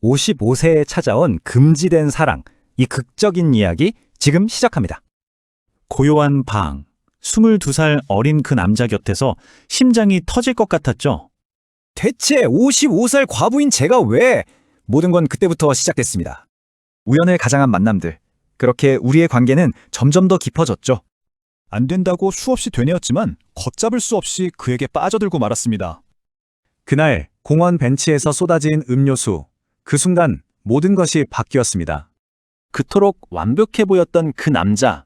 55세에 찾아온 금지된 사랑, 이 극적인 이야기 지금 시작합니다. 고요한 방, 22살 어린 그 남자 곁에서 심장이 터질 것 같았죠. 대체 55살 과부인 제가 왜? 모든 건 그때부터 시작됐습니다. 우연을 가장한 만남들. 그렇게 우리의 관계는 점점 더 깊어졌죠. 안 된다고 수없이 되뇌었지만 걷잡을 수 없이 그에게 빠져들고 말았습니다. 그날 공원 벤치에서 쏟아진 음료수. 그 순간 모든 것이 바뀌었습니다. 그토록 완벽해 보였던 그 남자.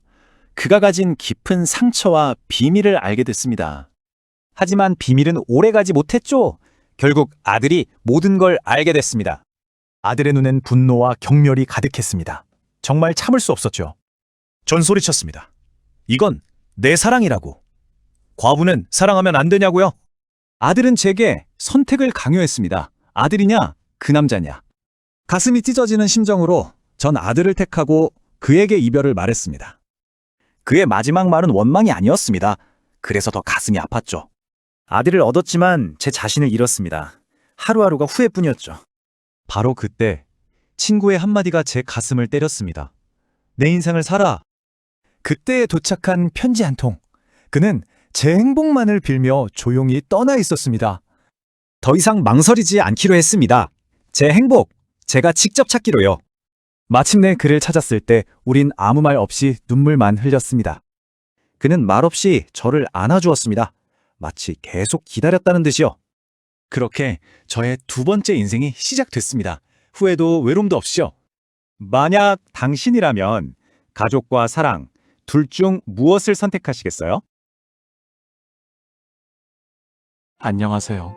그가 가진 깊은 상처와 비밀을 알게 됐습니다. 하지만 비밀은 오래가지 못했죠. 결국 아들이 모든 걸 알게 됐습니다. 아들의 눈엔 분노와 경멸이 가득했습니다. 정말 참을 수 없었죠. 전소리쳤습니다. 이건 내 사랑이라고. 과부는 사랑하면 안 되냐고요? 아들은 제게 선택을 강요했습니다. 아들이냐, 그 남자냐. 가슴이 찢어지는 심정으로 전 아들을 택하고 그에게 이별을 말했습니다. 그의 마지막 말은 원망이 아니었습니다. 그래서 더 가슴이 아팠죠. 아들을 얻었지만 제 자신을 잃었습니다. 하루하루가 후회뿐이었죠. 바로 그때 친구의 한마디가 제 가슴을 때렸습니다. 내 인생을 살아. 그때에 도착한 편지 한 통. 그는 제 행복만을 빌며 조용히 떠나 있었습니다. 더 이상 망설이지 않기로 했습니다. 제 행복, 제가 직접 찾기로요. 마침내 그를 찾았을 때 우린 아무 말 없이 눈물만 흘렸습니다. 그는 말없이 저를 안아주었습니다. 마치 계속 기다렸다는 듯이요. 그렇게 저의 두 번째 인생이 시작됐습니다. 후회도 외로움도 없이요. 만약 당신이라면 가족과 사랑, 둘 중 무엇을 선택하시겠어요? 안녕하세요.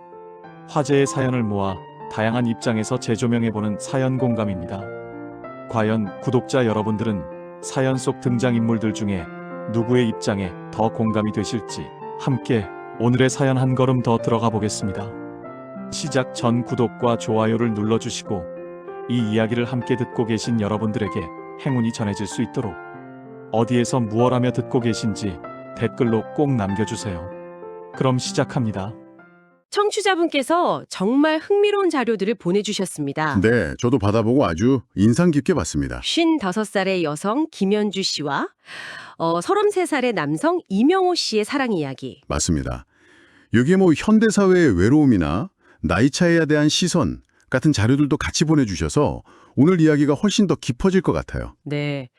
화제의 사연을 모아 다양한 입장에서 재조명해보는 사연 공감입니다. 과연 구독자 여러분들은 사연 속 등장인물들 중에 누구의 입장에 더 공감이 되실지 함께 오늘의 사연 한 걸음 더 들어가 보겠습니다. 시작 전 구독과 좋아요를 눌러주시고 이 이야기를 함께 듣고 계신 여러분들에게 행운이 전해질 수 있도록 어디에서 무엇 하며 듣고 계신지 댓글로 꼭 남겨주세요. 그럼 시작합니다. 청취자분께서 정말 흥미로운 자료들을 보내주셨습니다. 네, 저도 받아보고 아주 인상 깊게 봤습니다. 55살의 여성 김현주 씨와 33살의 남성 이명호 씨의 사랑 이야기. 맞습니다. 여기에 현대사회의 외로움이나 나이 차이에 대한 시선 같은 자료들도 같이 보내주셔서 오늘 이야기가 훨씬 더 깊어질 것 같아요. 네.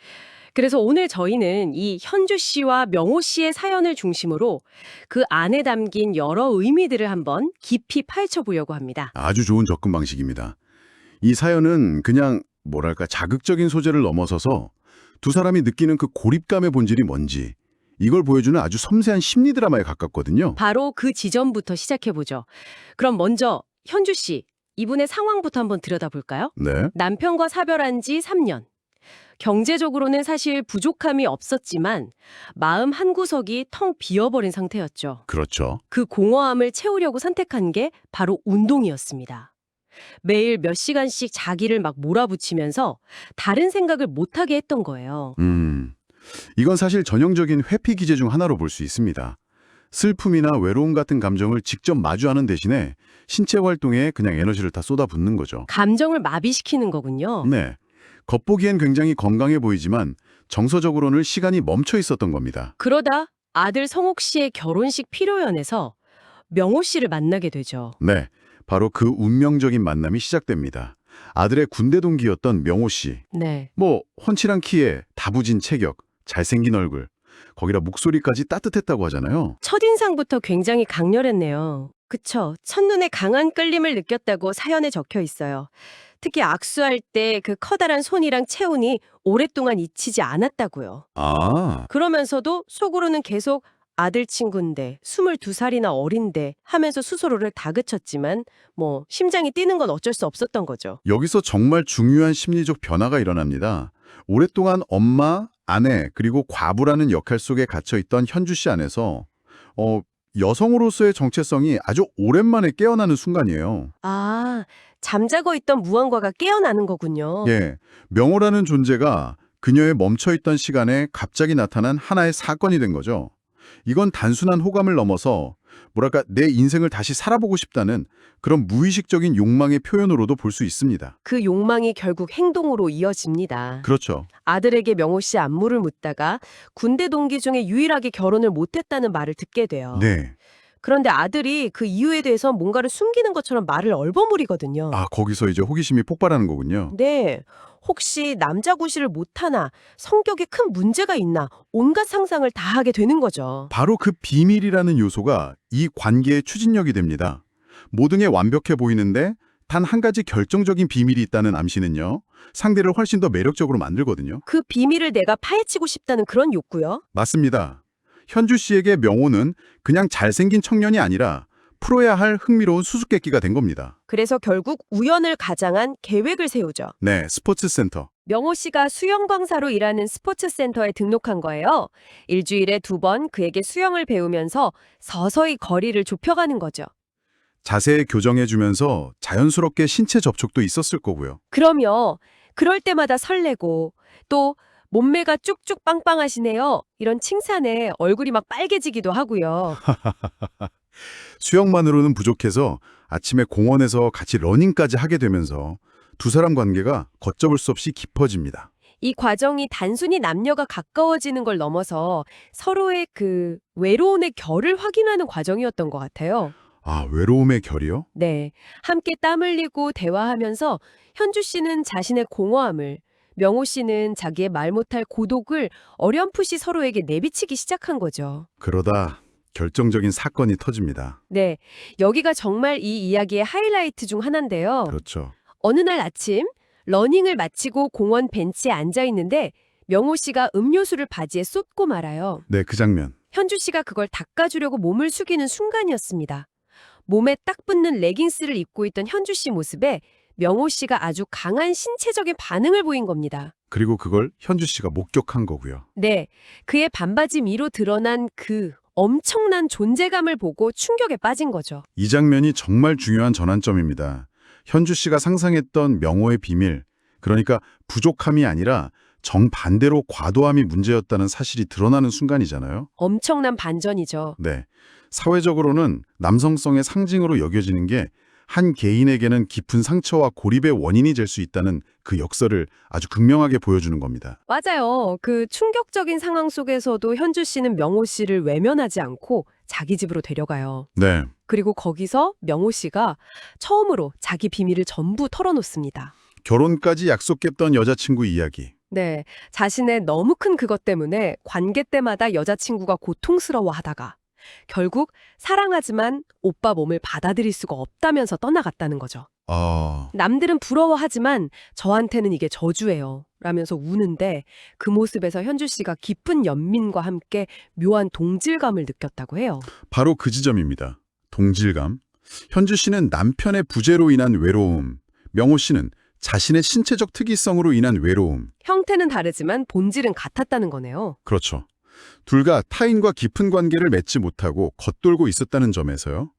그래서 오늘 저희는 이 현주 씨와 명호 씨의 사연을 중심으로 그 안에 담긴 여러 의미들을 한번 깊이 파헤쳐 보려고 합니다. 아주 좋은 접근 방식입니다. 이 사연은 그냥 자극적인 소재를 넘어서서 두 사람이 느끼는 그 고립감의 본질이 뭔지 이걸 보여주는 아주 섬세한 심리 드라마에 가깝거든요. 바로 그 지점부터 시작해보죠. 그럼 먼저 현주 씨, 이분의 상황부터 한번 들여다볼까요? 네. 남편과 사별한 지 3년. 경제적으로는 사실 부족함이 없었지만 마음 한구석이 텅 비어버린 상태였죠. 그렇죠. 그 공허함을 채우려고 선택한 게 바로 운동이었습니다. 매일 몇 시간씩 자기를 막 몰아붙이면서 다른 생각을 못하게 했던 거예요. 이건 사실 전형적인 회피 기제 중 하나로 볼 수 있습니다. 슬픔이나 외로움 같은 감정을 직접 마주하는 대신에 신체 활동에 그냥 에너지를 다 쏟아붓는 거죠. 감정을 마비시키는 거군요. 네. 겉보기엔 굉장히 건강해 보이지만 정서적으로는 시간이 멈춰 있었던 겁니다. 그러다 아들 성욱 씨의 결혼식 피로연에서 명호 씨를 만나게 되죠. 네. 바로 그 운명적인 만남이 시작됩니다. 아들의 군대 동기였던 명호 씨. 네. 훤칠한 키에 다부진 체격, 잘생긴 얼굴, 거기다 목소리까지 따뜻했다고 하잖아요. 첫인상부터 굉장히 강렬했네요. 그쵸. 첫눈에 강한 끌림을 느꼈다고 사연에 적혀 있어요. 특히 악수할 때 그 커다란 손이랑 체온이 오랫동안 잊히지 않았다고요. 아, 그러면서도 속으로는 계속 아들 친구인데 22살이나 어린데 하면서 스스로를 다그쳤지만 심장이 뛰는 건 어쩔 수 없었던 거죠. 여기서 정말 중요한 심리적 변화가 일어납니다. 오랫동안 엄마, 아내, 그리고 과부라는 역할 속에 갇혀있던 현주 씨 안에서 여성으로서의 정체성이 아주 오랜만에 깨어나는 순간이에요. 아, 잠자고 있던 무언가가 깨어나는 거군요. 예, 명호라는 존재가 그녀의 멈춰있던 시간에 갑자기 나타난 하나의 사건이 된 거죠. 이건 단순한 호감을 넘어서 뭐랄까 내 인생을 다시 살아보고 싶다는 그런 무의식적인 욕망의 표현으로도 볼 수 있습니다. 그 욕망이 결국 행동으로 이어집니다. 그렇죠. 아들에게 명호 씨 안무를 묻다가 군대 동기 중에 유일하게 결혼을 못했다는 말을 듣게 돼요. 네. 그런데 아들이 그 이유에 대해서 뭔가를 숨기는 것처럼 말을 얼버무리거든요. 아, 거기서 이제 호기심이 폭발하는 거군요. 네. 혹시 남자 구실을 못하나, 성격에 큰 문제가 있나, 온갖 상상을 다 하게 되는 거죠. 바로 그 비밀이라는 요소가 이 관계의 추진력이 됩니다. 모든 게 완벽해 보이는데 단 한 가지 결정적인 비밀이 있다는 암시는요. 상대를 훨씬 더 매력적으로 만들거든요. 그 비밀을 내가 파헤치고 싶다는 그런 욕구요. 맞습니다. 현주 씨에게 명호는 그냥 잘생긴 청년이 아니라 풀어야 할 흥미로운 수수께끼가 된 겁니다. 그래서 결국 우연을 가장한 계획을 세우죠. 네, 스포츠센터. 명호 씨가 수영 강사로 일하는 스포츠 센터에 등록한 거예요. 일주일에 2번 그에게 수영을 배우면서 서서히 거리를 좁혀가는 거죠. 자세 교정해주면서 자연스럽게 신체 접촉도 있었을 거고요. 그럼요. 그럴 때마다 설레고 또 몸매가 쭉쭉 빵빵하시네요. 이런 칭찬에 얼굴이 막 빨개지기도 하고요. 수영만으로는 부족해서 아침에 공원에서 같이 러닝까지 하게 되면서 두 사람 관계가 걷잡을 수 없이 깊어집니다. 이 과정이 단순히 남녀가 가까워지는 걸 넘어서 서로의 그 외로움의 결을 확인하는 과정이었던 것 같아요. 아, 외로움의 결이요? 네. 함께 땀 흘리고 대화하면서 현주 씨는 자신의 공허함을, 명호 씨는 자기의 말 못할 고독을 어렴풋이 서로에게 내비치기 시작한 거죠. 그러다 결정적인 사건이 터집니다. 네. 여기가 정말 이 이야기의 하이라이트 중 하나인데요. 그렇죠. 어느 날 아침 러닝을 마치고 공원 벤치에 앉아 있는데 명호 씨가 음료수를 바지에 쏟고 말아요. 네, 그 장면. 현주 씨가 그걸 닦아주려고 몸을 숙이는 순간이었습니다. 몸에 딱 붙는 레깅스를 입고 있던 현주 씨 모습에 명호 씨가 아주 강한 신체적인 반응을 보인 겁니다. 그리고 그걸 현주 씨가 목격한 거고요. 네, 그의 반바지 위로 드러난 그 엄청난 존재감을 보고 충격에 빠진 거죠. 이 장면이 정말 중요한 전환점입니다. 현주 씨가 상상했던 명호의 비밀, 그러니까 부족함이 아니라 정반대로 과도함이 문제였다는 사실이 드러나는 순간이잖아요. 엄청난 반전이죠. 네. 사회적으로는 남성성의 상징으로 여겨지는 게 한 개인에게는 깊은 상처와 고립의 원인이 될 수 있다는 그 역설을 아주 극명하게 보여주는 겁니다. 맞아요. 그 충격적인 상황 속에서도 현주 씨는 명호 씨를 외면하지 않고 자기 집으로 데려가요. 네. 그리고 거기서 명호 씨가 처음으로 자기 비밀을 전부 털어놓습니다. 결혼까지 약속했던 여자친구 이야기. 네, 자신의 너무 큰 그것 때문에 관계 때마다 여자친구가 고통스러워하다가 결국 사랑하지만 오빠 몸을 받아들일 수가 없다면서 떠나갔다는 거죠. 남들은 부러워하지만 저한테는 이게 저주예요. 라면서 우는데 그 모습에서 현주 씨가 깊은 연민과 함께 묘한 동질감을 느꼈다고 해요. 바로 그 지점입니다. 동질감. 현주 씨는 남편의 부재로 인한 외로움, 명호 씨는 자신의 신체적 특이성으로 인한 외로움. 형태는 다르지만 본질은 같았다는 거네요. 그렇죠. 둘 다 타인과 깊은 관계를 맺지 못하고 겉돌고 있었다는 점에서요.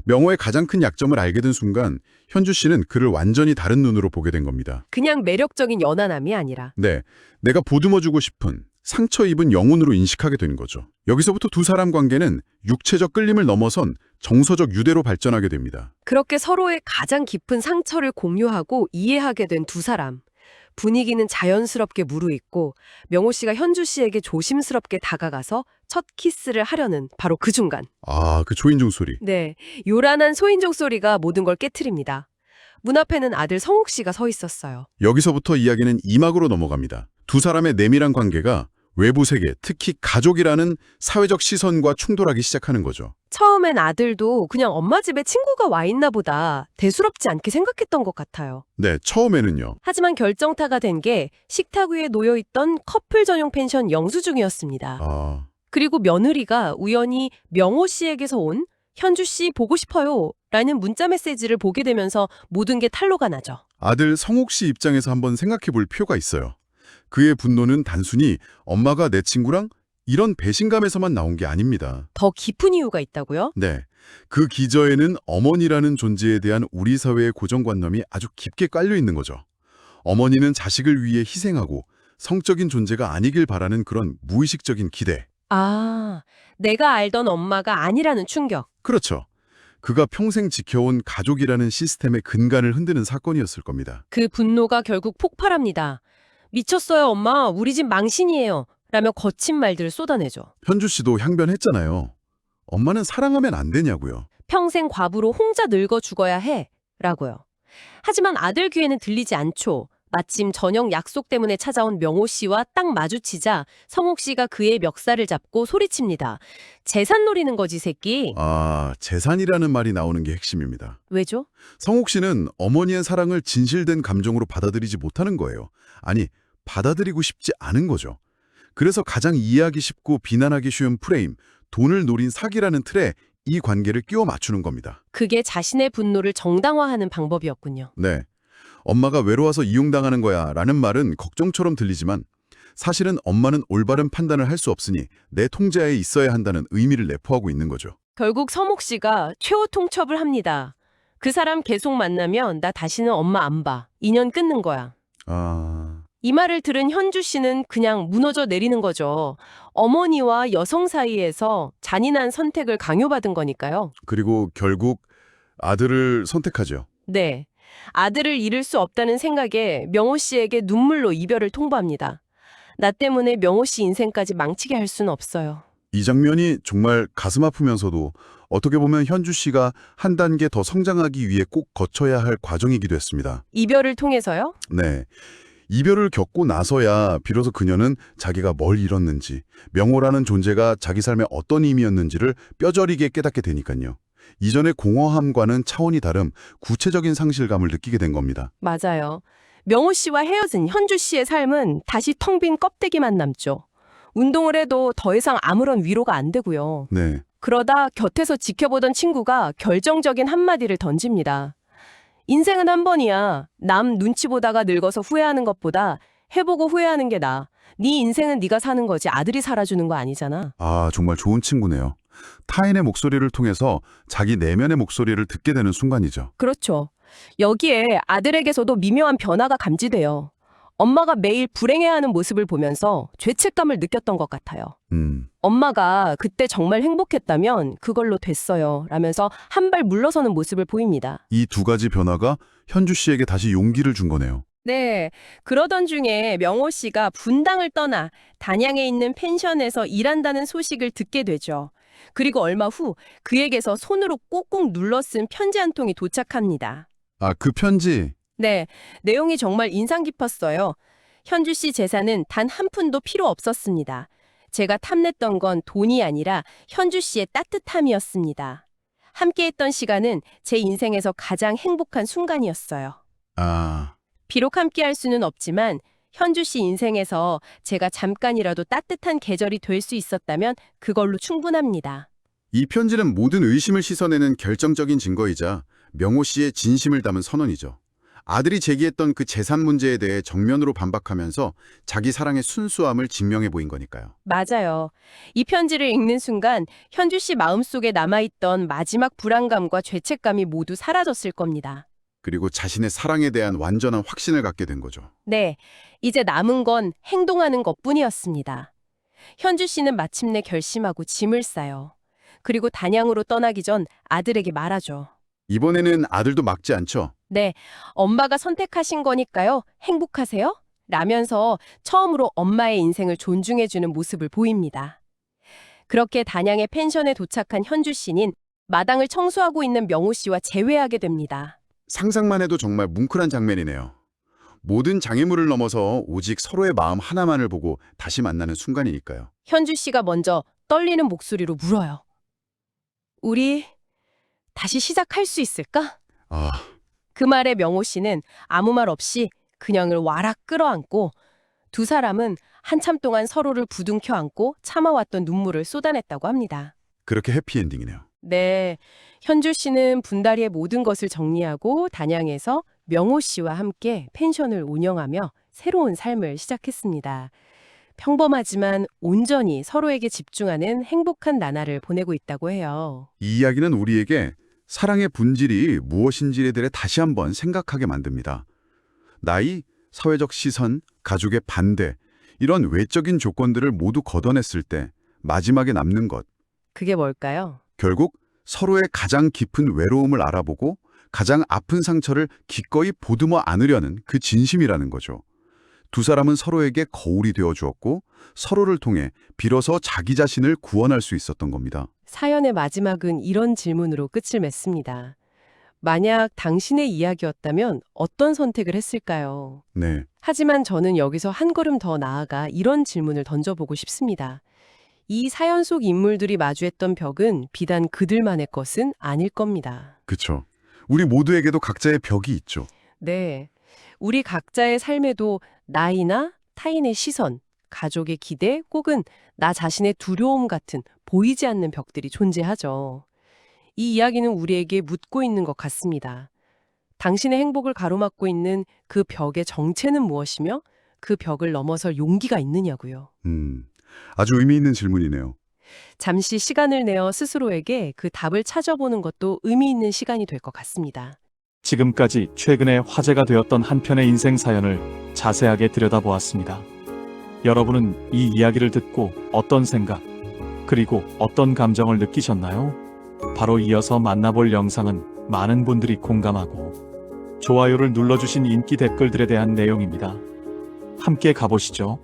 명호의 가장 큰 약점을 알게 된 순간 현주 씨는 그를 완전히 다른 눈으로 보게 된 겁니다. 그냥 매력적인 연하남이 아니라 네, 내가 보듬어주고 싶은 상처 입은 영혼으로 인식하게 된 거죠. 여기서부터 두 사람 관계는 육체적 끌림을 넘어선 정서적 유대로 발전하게 됩니다. 그렇게 서로의 가장 깊은 상처를 공유하고 이해하게 된 두 사람. 분위기는 자연스럽게 무르익고 명호 씨가 현주 씨에게 조심스럽게 다가가서 첫 키스를 하려는 바로 그 순간. 아, 그 초인종 소리. 네, 요란한 소인종 소리가 모든 걸 깨트립니다. 문 앞에는 아들 성욱 씨가 서 있었어요. 여기서부터 이야기는 이막으로 넘어갑니다. 두 사람의 내밀한 관계가 외부 세계, 특히 가족이라는 사회적 시선과 충돌하기 시작하는 거죠. 처음엔 아들도 그냥 엄마 집에 친구가 와 있나 보다 대수롭지 않게 생각했던 것 같아요. 네, 처음에는요. 하지만 결정타가 된 게 식탁 위에 놓여있던 커플 전용 펜션 영수증이었습니다. 그리고 며느리가 우연히 명호 씨에게서 온 현주 씨 보고 싶어요 라는 문자 메시지를 보게 되면서 모든 게 탄로가 나죠. 아들 성욱 씨 입장에서 한번 생각해 볼 필요가 있어요. 그의 분노는 단순히 엄마가 내 친구랑 이런 배신감에서만 나온 게 아닙니다. 더 깊은 이유가 있다고요? 네. 그 기저에는 어머니라는 존재에 대한 우리 사회의 고정관념이 아주 깊게 깔려 있는 거죠. 어머니는 자식을 위해 희생하고 성적인 존재가 아니길 바라는 그런 무의식적인 기대. 아, 내가 알던 엄마가 아니라는 충격. 그렇죠. 그가 평생 지켜온 가족이라는 시스템의 근간을 흔드는 사건이었을 겁니다. 그 분노가 결국 폭발합니다. 미쳤어요, 엄마. 우리 집 망신이에요. 라며 거친 말들을 쏟아내죠. 현주 씨도 항변했잖아요. 엄마는 사랑하면 안 되냐고요. 평생 과부로 혼자 늙어 죽어야 해. 라고요. 하지만 아들 귀에는 들리지 않죠. 마침 저녁 약속 때문에 찾아온 명호 씨와 딱 마주치자 성옥 씨가 그의 멱살을 잡고 소리칩니다. 재산 노리는 거지, 새끼. 아, 재산이라는 말이 나오는 게 핵심입니다. 왜죠? 성옥 씨는 어머니의 사랑을 진실된 감정으로 받아들이지 못하는 거예요. 아니, 받아들이고 싶지 않은 거죠. 그래서 가장 이해하기 쉽고 비난하기 쉬운 프레임, 돈을 노린 사기라는 틀에 이 관계를 끼워 맞추는 겁니다. 그게 자신의 분노를 정당화하는 방법이었군요. 네. 엄마가 외로워서 이용당하는 거야 라는 말은 걱정처럼 들리지만 사실은 엄마는 올바른 판단을 할 수 없으니 내 통제하에 있어야 한다는 의미를 내포하고 있는 거죠. 결국 서목 씨가 최후 통첩을 합니다. 그 사람 계속 만나면 나 다시는 엄마 안 봐. 인연 끊는 거야. 아... 이 말을 들은 현주 씨는 그냥 무너져 내리는 거죠. 어머니와 여성 사이에서 잔인한 선택을 강요받은 거니까요. 그리고 결국 아들을 선택하죠. 네. 아들을 잃을 수 없다는 생각에 명호 씨에게 눈물로 이별을 통보합니다. 나 때문에 명호 씨 인생까지 망치게 할 수는 없어요. 이 장면이 정말 가슴 아프면서도 어떻게 보면 현주 씨가 한 단계 더 성장하기 위해 꼭 거쳐야 할 과정이기도 했습니다. 이별을 통해서요? 네. 이별을 겪고 나서야 비로소 그녀는 자기가 뭘 잃었는지, 명호라는 존재가 자기 삶에 어떤 의미였는지를 뼈저리게 깨닫게 되니까요. 이전의 공허함과는 차원이 다른 구체적인 상실감을 느끼게 된 겁니다. 맞아요. 명호 씨와 헤어진 현주 씨의 삶은 다시 텅 빈 껍데기만 남죠. 운동을 해도 더 이상 아무런 위로가 안 되고요. 네. 그러다 곁에서 지켜보던 친구가 결정적인 한마디를 던집니다. 인생은 한 번이야. 남 눈치 보다가 늙어서 후회하는 것보다 해보고 후회하는 게 나아. 네 인생은 네가 사는 거지 아들이 살아주는 거 아니잖아. 아, 정말 좋은 친구네요. 타인의 목소리를 통해서 자기 내면의 목소리를 듣게 되는 순간이죠. 그렇죠. 여기에 아들에게서도 미묘한 변화가 감지돼요. 엄마가 매일 불행해하는 모습을 보면서 죄책감을 느꼈던 것 같아요. 엄마가 그때 정말 행복했다면 그걸로 됐어요. 라면서 한 발 물러서는 모습을 보입니다. 이 두 가지 변화가 현주 씨에게 다시 용기를 준 거네요. 네, 그러던 중에 명호 씨가 분당을 떠나 단양에 있는 펜션에서 일한다는 소식을 듣게 되죠. 그리고 얼마 후 그에게서 손으로 꼭꼭 눌러 쓴 편지 한 통이 도착합니다. 아, 그 편지. 네, 내용이 정말 인상 깊었어요. 현주 씨 재산은 단 한 푼도 필요 없었습니다. 제가 탐냈던 건 돈이 아니라 현주 씨의 따뜻함이었습니다. 함께했던 시간은 제 인생에서 가장 행복한 순간이었어요. 아, 비록 함께할 수는 없지만 현주 씨 인생에서 제가 잠깐이라도 따뜻한 계절이 될 수 있었다면 그걸로 충분합니다. 이 편지는 모든 의심을 씻어내는 결정적인 증거이자 명호 씨의 진심을 담은 선언이죠. 아들이 제기했던 그 재산 문제에 대해 정면으로 반박하면서 자기 사랑의 순수함을 증명해 보인 거니까요. 맞아요. 이 편지를 읽는 순간 현주 씨 마음속에 남아있던 마지막 불안감과 죄책감이 모두 사라졌을 겁니다. 그리고 자신의 사랑에 대한 완전한 확신을 갖게 된 거죠. 네, 이제 남은 건 행동하는 것뿐이었습니다. 현주 씨는 마침내 결심하고 짐을 싸요. 그리고 단양으로 떠나기 전 아들에게 말하죠. 이번에는 아들도 막지 않죠. 네, 엄마가 선택하신 거니까요. 행복하세요? 라면서 처음으로 엄마의 인생을 존중해주는 모습을 보입니다. 그렇게 단양의 펜션에 도착한 현주 씨는 마당을 청소하고 있는 명호 씨와 재회하게 됩니다. 상상만 해도 정말 뭉클한 장면이네요. 모든 장애물을 넘어서 오직 서로의 마음 하나만을 보고 다시 만나는 순간이니까요. 현주 씨가 먼저 떨리는 목소리로 물어요. 우리 다시 시작할 수 있을까? 아, 그 말에 명호 씨는 아무 말 없이 그냥을 와락 끌어안고 두 사람은 한참 동안 서로를 부둥켜 안고 참아왔던 눈물을 쏟아냈다고 합니다. 그렇게 해피엔딩이네요. 네, 현주 씨는 분다리의 모든 것을 정리하고 단양에서 명호 씨와 함께 펜션을 운영하며 새로운 삶을 시작했습니다. 평범하지만 온전히 서로에게 집중하는 행복한 나날을 보내고 있다고 해요. 이 이야기는 우리에게 사랑의 본질이 무엇인지에 대해 다시 한번 생각하게 만듭니다. 나이, 사회적 시선, 가족의 반대, 이런 외적인 조건들을 모두 걷어냈을 때 마지막에 남는 것. 그게 뭘까요? 결국 서로의 가장 깊은 외로움을 알아보고 가장 아픈 상처를 기꺼이 보듬어 안으려는 그 진심이라는 거죠. 두 사람은 서로에게 거울이 되어 주었고 서로를 통해 비로소 자기 자신을 구원할 수 있었던 겁니다. 사연의 마지막은 이런 질문으로 끝을 맺습니다. 만약 당신의 이야기였다면 어떤 선택을 했을까요? 네, 하지만 저는 여기서 한 걸음 더 나아가 이런 질문을 던져보고 싶습니다. 이 사연 속 인물들이 마주했던 벽은 비단 그들만의 것은 아닐 겁니다. 그쵸. 우리 모두에게도 각자의 벽이 있죠. 네. 우리 각자의 삶에도 나이나 타인의 시선, 가족의 기대, 혹은 나 자신의 두려움 같은 보이지 않는 벽들이 존재하죠. 이 이야기는 우리에게 묻고 있는 것 같습니다. 당신의 행복을 가로막고 있는 그 벽의 정체는 무엇이며 그 벽을 넘어설 용기가 있느냐고요. 아주 의미 있는 질문이네요. 잠시 시간을 내어 스스로에게 그 답을 찾아보는 것도 의미 있는 시간이 될 것 같습니다. 지금까지 최근에 화제가 되었던 한 편의 인생 사연을 자세하게 들여다보았습니다. 여러분은 이 이야기를 듣고 어떤 생각, 그리고 어떤 감정을 느끼셨나요? 바로 이어서 만나볼 영상은 많은 분들이 공감하고 좋아요를 눌러주신 인기 댓글들에 대한 내용입니다. 함께 가보시죠.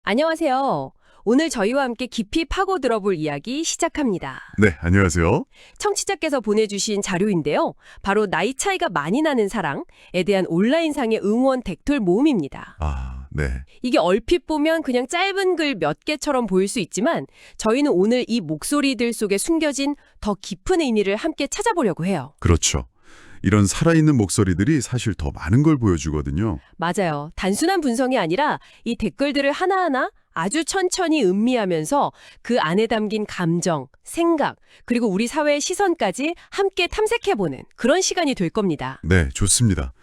안녕하세요. 오늘 저희와 함께 깊이 파고 들어볼 이야기 시작합니다. 네, 안녕하세요. 청취자께서 보내주신 자료인데요. 바로 나이 차이가 많이 나는 사랑에 대한 온라인상의 응원 댓글 모음입니다. 아, 네. 이게 얼핏 보면 그냥 짧은 글 몇 개처럼 보일 수 있지만 저희는 오늘 이 목소리들 속에 숨겨진 더 깊은 의미를 함께 찾아보려고 해요. 그렇죠. 이런 살아있는 목소리들이 사실 더 많은 걸 보여주거든요. 맞아요. 단순한 분석이 아니라 이 댓글들을 하나하나 아주 천천히 음미하면서 그 안에 담긴 감정, 생각, 그리고 우리 사회의 시선까지 함께 탐색해보는 그런 시간이 될 겁니다. 네, 좋습니다.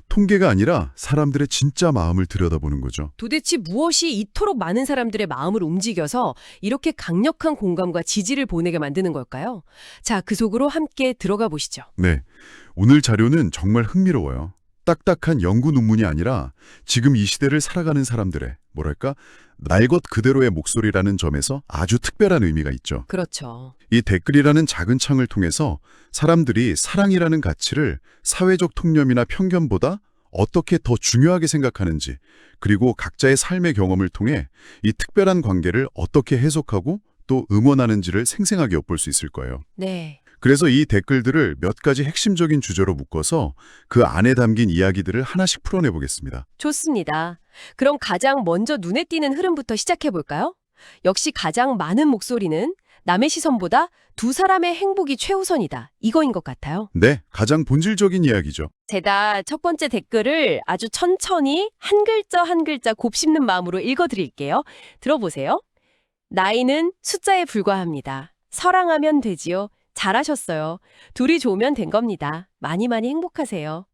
통계가 아니라 사람들의 진짜 마음을 들여다보는 거죠. 도대체 무엇이 이토록 많은 사람들의 마음을 움직여서 이렇게 강력한 공감과 지지를 보내게 만드는 걸까요? 자, 그 속으로 함께 들어가 보시죠. 네, 오늘 자료는 정말 흥미로워요. 딱딱한 연구 논문이 아니라 지금 이 시대를 살아가는 사람들의 뭐랄까 날 것 그대로의 목소리라는 점에서 아주 특별한 의미가 있죠. 그렇죠. 이 댓글이라는 작은 창을 통해서 사람들이 사랑이라는 가치를 사회적 통념이나 편견보다 어떻게 더 중요하게 생각하는지, 그리고 각자의 삶의 경험을 통해 이 특별한 관계를 어떻게 해석하고 또 응원하는지를 생생하게 엿볼 수 있을 거예요. 네. 그래서 이 댓글들을 몇 가지 핵심적인 주제로 묶어서 그 안에 담긴 이야기들을 하나씩 풀어내보겠습니다. 좋습니다. 그럼 가장 먼저 눈에 띄는 흐름부터 시작해볼까요? 역시 가장 많은 목소리는 남의 시선보다 두 사람의 행복이 최우선이다. 이거인 것 같아요. 네, 가장 본질적인 이야기죠. 제가 첫 번째 댓글을 아주 천천히 한 글자 한 글자 곱씹는 마음으로 읽어드릴게요. 들어보세요. 나이는 숫자에 불과합니다. 사랑하면 되지요. 잘하셨어요. 둘이 좋으면 된 겁니다. 많이 행복하세요.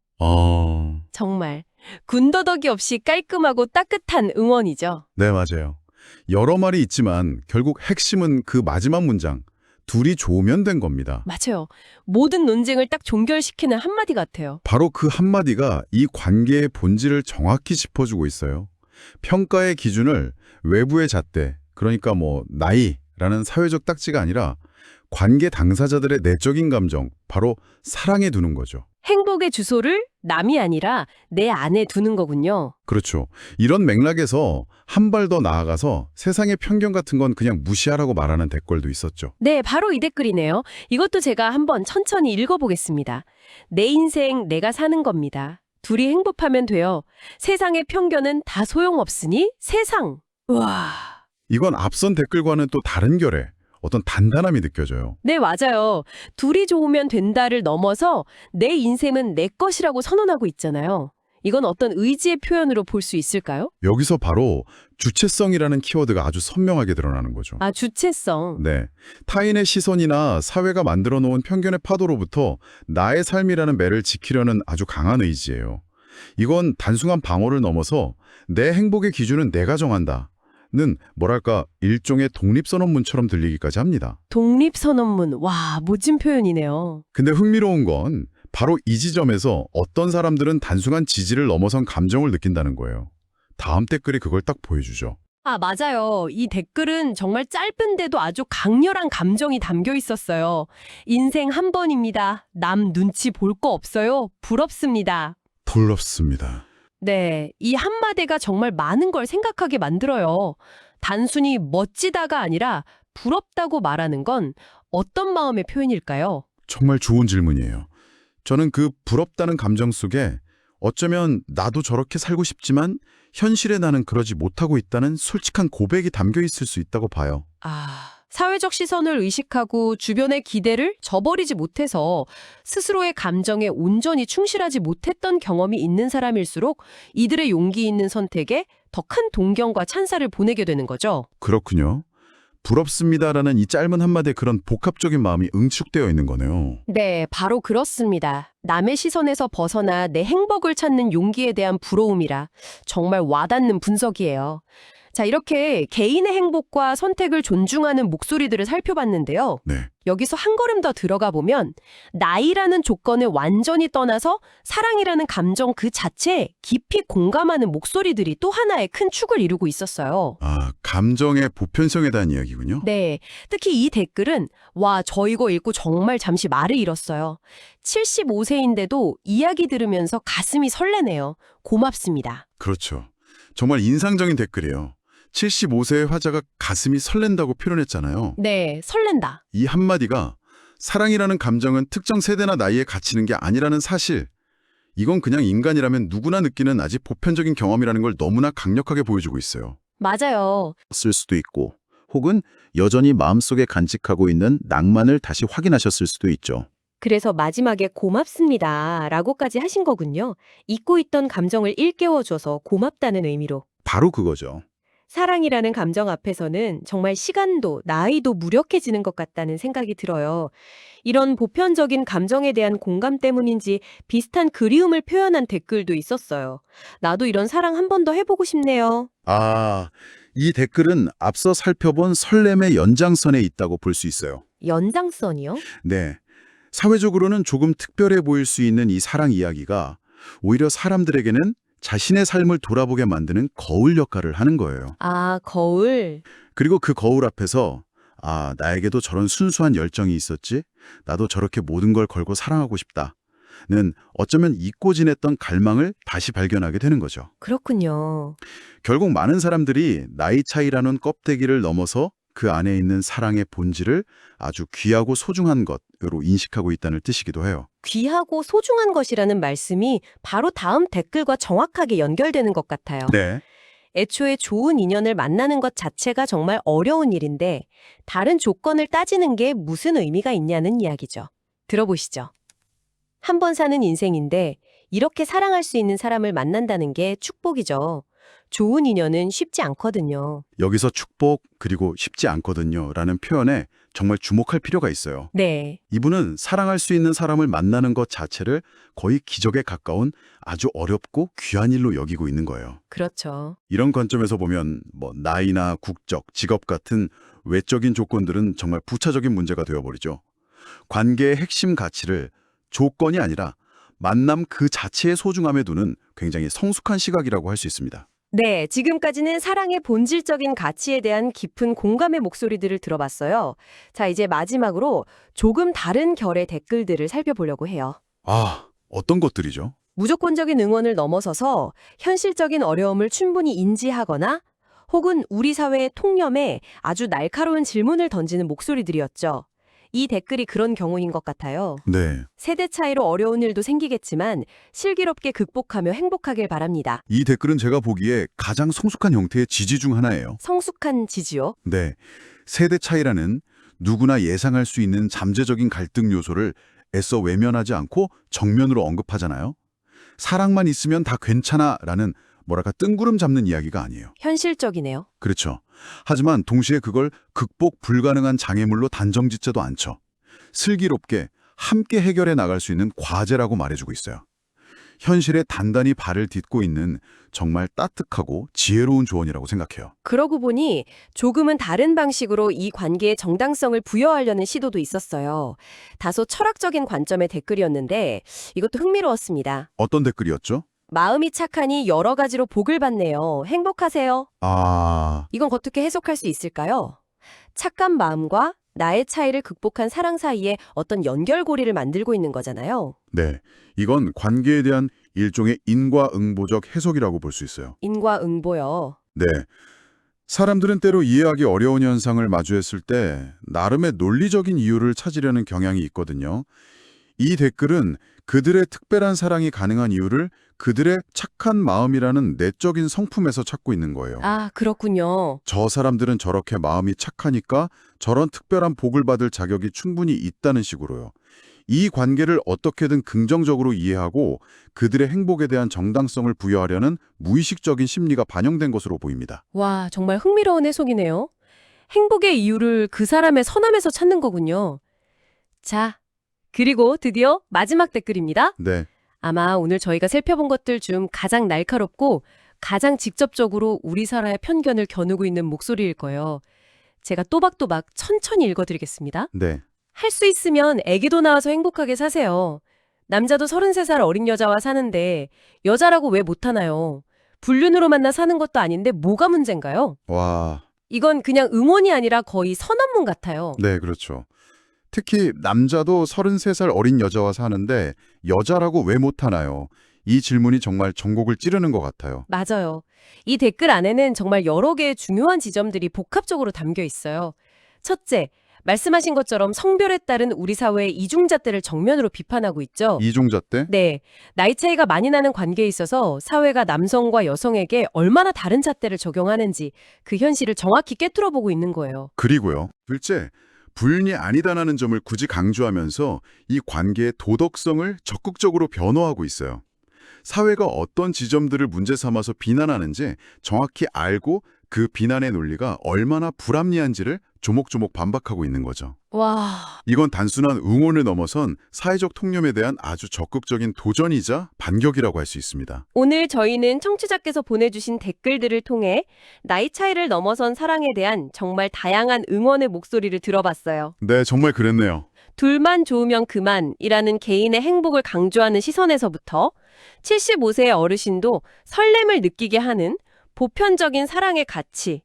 정말 군더더기 없이 깔끔하고 따뜻한 응원이죠. 네, 맞아요. 여러 말이 있지만 결국 핵심은 그 마지막 문장, 둘이 좋으면 된 겁니다. 맞아요. 모든 논쟁을 딱 종결시키는 한마디 같아요. 바로 그 한마디가 이 관계의 본질을 정확히 짚어주고 있어요. 평가의 기준을 외부의 잣대, 그러니까 나이라는 사회적 딱지가 아니라 관계 당사자들의 내적인 감정, 바로 사랑에 두는 거죠. 행복의 주소를 남이 아니라 내 안에 두는 거군요. 그렇죠. 이런 맥락에서 한 발 더 나아가서 세상의 편견 같은 건 그냥 무시하라고 말하는 댓글도 있었죠. 네, 바로 이 댓글이네요. 이것도 제가 한번 천천히 읽어보겠습니다. 내 인생 내가 사는 겁니다. 둘이 행복하면 돼요. 세상의 편견은 다 소용없으니 세상. 우와. 이건 앞선 댓글과는 또 다른 결의, 어떤 단단함이 느껴져요. 네, 맞아요. 둘이 좋으면 된다를 넘어서 내 인생은 내 것이라고 선언하고 있잖아요. 이건 어떤 의지의 표현으로 볼 수 있을까요? 여기서 바로 주체성이라는 키워드가 아주 선명하게 드러나는 거죠. 아, 주체성. 네. 타인의 시선이나 사회가 만들어 놓은 편견의 파도로부터 나의 삶이라는 매를 지키려는 아주 강한 의지예요. 이건 단순한 방어를 넘어서 내 행복의 기준은 내가 정한다. 는 일종의 독립선언문처럼 들리기까지 합니다. 독립선언문. 와, 멋진 표현이네요. 근데 흥미로운 건 바로 이 지점에서 어떤 사람들은 단순한 지지를 넘어선 감정을 느낀다는 거예요. 다음 댓글이 그걸 딱 보여주죠. 아, 맞아요. 이 댓글은 정말 짧은데도 아주 강렬한 감정이 담겨 있었어요. 인생 한 번입니다. 남 눈치 볼 거 없어요. 부럽습니다. 부럽습니다. 네, 이 한마디가 정말 많은 걸 생각하게 만들어요. 단순히 멋지다가 아니라 부럽다고 말하는 건 어떤 마음의 표현일까요? 정말 좋은 질문이에요. 저는 그 부럽다는 감정 속에 어쩌면 나도 저렇게 살고 싶지만 현실에 나는 그러지 못하고 있다는 솔직한 고백이 담겨 있을 수 있다고 봐요. 사회적 시선을 의식하고 주변의 기대를 저버리지 못해서 스스로의 감정에 온전히 충실하지 못했던 경험이 있는 사람일수록 이들의 용기 있는 선택에 더 큰 동경과 찬사를 보내게 되는 거죠. 그렇군요. 부럽습니다라는 이 짧은 한마디에 그런 복합적인 마음이 응축되어 있는 거네요. 네, 바로 그렇습니다. 남의 시선에서 벗어나 내 행복을 찾는 용기에 대한 부러움이라 정말 와닿는 분석이에요. 자, 이렇게 개인의 행복과 선택을 존중하는 목소리들을 살펴봤는데요. 네. 여기서 한 걸음 더 들어가 보면 나이라는 조건을 완전히 떠나서 사랑이라는 감정 그 자체에 깊이 공감하는 목소리들이 또 하나의 큰 축을 이루고 있었어요. 감정의 보편성에 대한 이야기군요. 네, 특히 이 댓글은 와, 저 이거 읽고 정말 잠시 말을 잃었어요. 75세인데도 이야기 들으면서 가슴이 설레네요. 고맙습니다. 그렇죠. 정말 인상적인 댓글이에요. 75세의 화자가 가슴이 설렌다고 표현했잖아요. 네, 설렌다. 이 한마디가 사랑이라는 감정은 특정 세대나 나이에 갇히는 게 아니라는 사실, 이건 그냥 인간이라면 누구나 느끼는 아주 보편적인 경험이라는 걸 너무나 강력하게 보여주고 있어요. 맞아요. 쓸 수도 있고 혹은 여전히 마음속에 간직하고 있는 낭만을 다시 확인하셨을 수도 있죠. 그래서 마지막에 고맙습니다 라고까지 하신 거군요. 잊고 있던 감정을 일깨워줘서 고맙다는 의미로. 바로 그거죠. 사랑이라는 감정 앞에서는 정말 시간도 나이도 무력해지는 것 같다는 생각이 들어요. 이런 보편적인 감정에 대한 공감 때문인지 비슷한 그리움을 표현한 댓글도 있었어요. 나도 이런 사랑 한 번 더 해보고 싶네요. 이 댓글은 앞서 살펴본 설렘의 연장선에 있다고 볼 수 있어요. 연장선이요? 네. 사회적으로는 조금 특별해 보일 수 있는 이 사랑 이야기가 오히려 사람들에게는 자신의 삶을 돌아보게 만드는 거울 역할을 하는 거예요. 아, 거울. 그리고 그 거울 앞에서 나에게도 저런 순수한 열정이 있었지? 나도 저렇게 모든 걸 걸고 사랑하고 싶다는 어쩌면 잊고 지냈던 갈망을 다시 발견하게 되는 거죠. 그렇군요. 결국 많은 사람들이 나이 차이라는 껍데기를 넘어서 그 안에 있는 사랑의 본질을 아주 귀하고 소중한 것으로 인식하고 있다는 뜻이기도 해요. 귀하고 소중한 것이라는 말씀이 바로 다음 댓글과 정확하게 연결되는 것 같아요. 네. 애초에 좋은 인연을 만나는 것 자체가 정말 어려운 일인데 다른 조건을 따지는 게 무슨 의미가 있냐는 이야기죠. 들어보시죠. 한 번 사는 인생인데 이렇게 사랑할 수 있는 사람을 만난다는 게 축복이죠. 좋은 인연은 쉽지 않거든요. 여기서 축복 그리고 쉽지 않거든요 라는 표현에 정말 주목할 필요가 있어요. 네. 이분은 사랑할 수 있는 사람을 만나는 것 자체를 거의 기적에 가까운 아주 어렵고 귀한 일로 여기고 있는 거예요. 그렇죠. 이런 관점에서 보면 나이나 국적, 직업 같은 외적인 조건들은 정말 부차적인 문제가 되어버리죠. 관계의 핵심 가치를 조건이 아니라 만남 그 자체의 소중함에 두는 굉장히 성숙한 시각이라고 할 수 있습니다. 네, 지금까지는 사랑의 본질적인 가치에 대한 깊은 공감의 목소리들을 들어봤어요. 자, 이제 마지막으로 조금 다른 결의 댓글들을 살펴보려고 해요. 어떤 것들이죠? 무조건적인 응원을 넘어서서 현실적인 어려움을 충분히 인지하거나 혹은 우리 사회의 통념에 아주 날카로운 질문을 던지는 목소리들이었죠. 이 댓글이 그런 경우인 것 같아요. 네. 세대 차이로 어려운 일도 생기겠지만 슬기롭게 극복하며 행복하길 바랍니다. 이 댓글은 제가 보기에 가장 성숙한 형태의 지지 중 하나예요. 성숙한 지지요? 네. 세대 차이라는 누구나 예상할 수 있는 잠재적인 갈등 요소를 애써 외면하지 않고 정면으로 언급하잖아요. 사랑만 있으면 다 괜찮아라는 뜬구름 잡는 이야기가 아니에요. 현실적이네요. 그렇죠. 하지만 동시에 그걸 극복 불가능한 장애물로 단정짓지도 않죠. 슬기롭게 함께 해결해 나갈 수 있는 과제라고 말해주고 있어요. 현실에 단단히 발을 딛고 있는 정말 따뜻하고 지혜로운 조언이라고 생각해요. 그러고 보니 조금은 다른 방식으로 이 관계의 정당성을 부여하려는 시도도 있었어요. 다소 철학적인 관점의 댓글이었는데 이것도 흥미로웠습니다. 어떤 댓글이었죠? 마음이 착하니 여러 가지로 복을 받네요. 행복하세요. 아, 이건 어떻게 해석할 수 있을까요? 착한 마음과 나의 차이를 극복한 사랑 사이에 어떤 연결고리를 만들고 있는 거잖아요. 네. 이건 관계에 대한 일종의 인과응보적 해석이라고 볼 수 있어요. 인과응보요. 네. 사람들은 때로 이해하기 어려운 현상을 마주했을 때 나름의 논리적인 이유를 찾으려는 경향이 있거든요. 이 댓글은 그들의 특별한 사랑이 가능한 이유를 그들의 착한 마음이라는 내적인 성품에서 찾고 있는 거예요. 아, 그렇군요. 저 사람들은 저렇게 마음이 착하니까 저런 특별한 복을 받을 자격이 충분히 있다는 식으로요. 이 관계를 어떻게든 긍정적으로 이해하고 그들의 행복에 대한 정당성을 부여하려는 무의식적인 심리가 반영된 것으로 보입니다. 와, 정말 흥미로운 해석이네요. 행복의 이유를 그 사람의 선함에서 찾는 거군요. 자, 그리고 드디어 마지막 댓글입니다. 네, 아마 오늘 저희가 살펴본 것들 중 가장 날카롭고 가장 직접적으로 우리 사라의 편견을 겨누고 있는 목소리일 거예요. 제가 또박또박 천천히 읽어드리겠습니다. 네. 할 수 있으면 애기도 낳아서 행복하게 사세요. 남자도 33살 어린 여자와 사는데 여자라고 왜 못하나요? 불륜으로 만나 사는 것도 아닌데 뭐가 문제인가요? 와, 이건 그냥 응원이 아니라 거의 선언문 같아요. 네, 그렇죠. 특히 남자도 33살 어린 여자와 사는데 여자라고 왜 못하나요? 이 질문이 정말 전곡을 찌르는 것 같아요. 맞아요. 이 댓글 안에는 정말 여러 개의 중요한 지점들이 복합적으로 담겨 있어요. 첫째, 말씀하신 것처럼 성별에 따른 우리 사회의 이중잣대를 정면으로 비판하고 있죠. 이중잣 대? 네, 나이 차이가 많이 나는 관계에 있어서 사회가 남성과 여성에게 얼마나 다른 잣대를 적용하는지 그 현실을 정확히 꿰뚫어보고 있는 거예요. 그리고요. 둘째, 불륜이 아니다라는 점을 굳이 강조하면서 이 관계의 도덕성을 적극적으로 변호하고 있어요. 사회가 어떤 지점들을 문제 삼아서 비난하는지 정확히 알고 그 비난의 논리가 얼마나 불합리한지를 조목조목 반박하고 있는 거죠. 와, 이건 단순한 응원을 넘어선 사회적 통념에 대한 아주 적극적인 도전이자 반격이라고 할 수 있습니다. 오늘 저희는 청취자께서 보내주신 댓글들을 통해 나이 차이를 넘어선 사랑에 대한 정말 다양한 응원의 목소리를 들어봤어요. 네, 정말 그랬네요. 둘만 좋으면 그만이라는 개인의 행복을 강조하는 시선에서부터 75세의 어르신도 설렘을 느끼게 하는 보편적인 사랑의 가치,